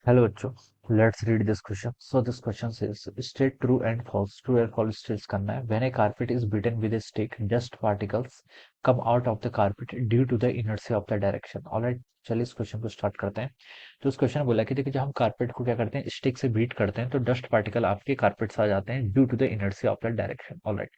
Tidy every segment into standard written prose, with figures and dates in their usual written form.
Hello, बच्चों. Let's read this question. So this question says, state true and false. True and false states करना है. When a carpet is beaten with a stick, dust particles come out of the carpet due to the inertia of the direction. Alright, चलिए इस question को start करते हैं. तो इस question में बोला कि देखिए जब हम कारपेट को क्या करते हैं, स्टिक से बीट करते हैं तो डस्ट पार्टिकल आपके कारपेट से आ जाते हैं due to the inertia of the direction. Alright,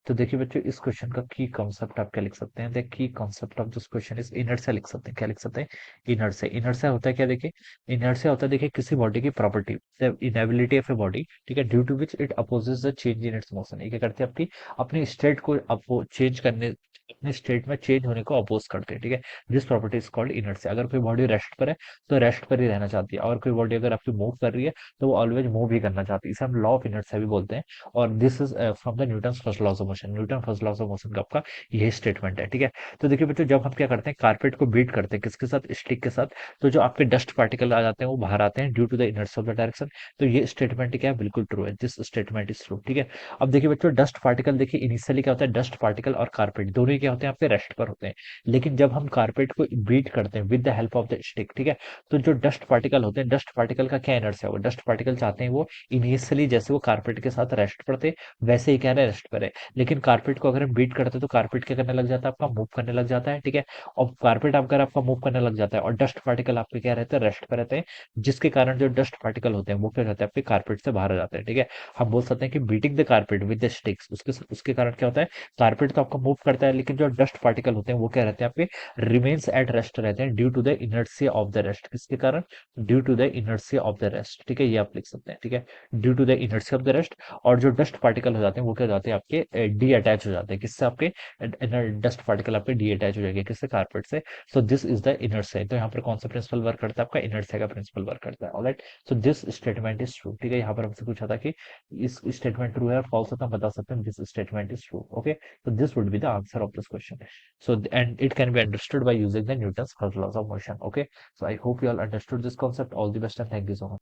तो देखिए बच्चों इस क्वेश्चन का की कॉन्सेप्ट आप क्या लिख सकते हैं. The key concept of this question is inertia लिख सकते हैं. क्या लिख सकते हैं? इनर्शिया. इनर्शिया होता है क्या? देखिए इनर्शिया होता है, देखिए किसी बॉडी की property, inability of a body, ठीक है, due to which it opposes the change in its motion. ये क्या करते हैं, आपकी अपनी स्टेट को अपो चेंज करने, अपने स्टेट में चेंज होने को अपोज करते हैं. ठीक है, this property is called inertia. अगर कोई बॉडी रेस्ट पर है तो रेस्ट पर ही रहना चाहती है, और कोई बॉडी अगर आपकी मूव कर रही है तो वो ऑलवेज मूव ही करना चाहती है. इसे हम लॉ ऑफ इनर्शिया भी बोलते हैं. और this is from the Newton first law of motion. Newton first law of motion का आपका यही स्टेटमेंट है. ठीक है, तो देखिए बच्चों जब हम क्या करते हैं, कारपेट को बीट करते हैं किसके साथ, स्टिक के साथ, तो जो आपके डस्ट पार्टिकल आ जाते हैं वो बाहर आते हैं due to the inertia of the direction. तो ये स्टेटमेंट क्या है, बिल्कुल ट्रू है. This statement is true. ठीक है, अब देखिए बच्चों डस्ट पार्टिकल, देखिए इनिशियली क्या होता है, डस्ट पार्टिकल और कारपेट दोनों ही क्या होते हैं, आपके रेस्ट पर होते हैं. लेकिन जब हम कारपेट को बीट करते हैं with the help of the stick, ठीक है, तो जो डस्ट पार्टिकल होते हैं, डस्ट पार्टिकल का क्या इनर्शिया होगा, डस्ट पार्टिकल चाहते हैं वो इनिशियली जैसे वो कारपेट के साथ रेस्ट पर थे वैसे ही क्या है, रेस्ट पर है. लेकिन कारपेट को अगर हम बीट करते हैं तो कारपेट क्या करने लग जाता है, आपका मूव करने लग जाता है. ठीक है, और कारपेट अगर आपका मूव करने लग जाता है और डस्ट पार्टिकल आपके क्या रहते हैं, रेस्ट पे रहते हैं, जिसके कारण जो डस्ट पार्टिकल होते हैं वो क्या रहते हैं, आपके कारपेट से बाहर आ जाते हैं. ठीक है, हम बोल सकते हैं कि beating the carpet with the sticks, उसके कारण क्या होता है, कारपेट तो आपका मूव करता है लेकिन जो डस्ट पार्टिकल होते हैं वो क्या रहते हैं, आपके रिमेन्स एट रेस्ट रहते हैं due to the inertia of the rest. किसके कारण, due to the inertia of the rest. ठीक है, ये आप लिख सकते हैं. ठीक है, due to the inertia of the rest. और जो डस्ट पार्टिकल हो जाते हैं वो क्या हो जाते हैं, आपके डी अटैच हो जाते हैं. किससे, आपके डस्ट पार्टिकल आपके डी अटैच हो जाएंगे, किससे, कारपेट से. So this is the inertia. तो यहाँ पर कौन सा प्रिंसिपल वर्क करता है, आपका इनर्शिया का प्रिंसिपल वर्क करता है. Alright, so this statement is true. ठीक है, यहाँ पर हमसे पूछा था कि इस स्टेटमेंट ट्रू है और फॉल्स है, तो हम बता सकते हैं this statement is true. Okay, so this would be the answer of this question. So and it can be understood by using the Newton's first laws of motion. Okay, so I hope you all understood this concept. All the best and thank you so much.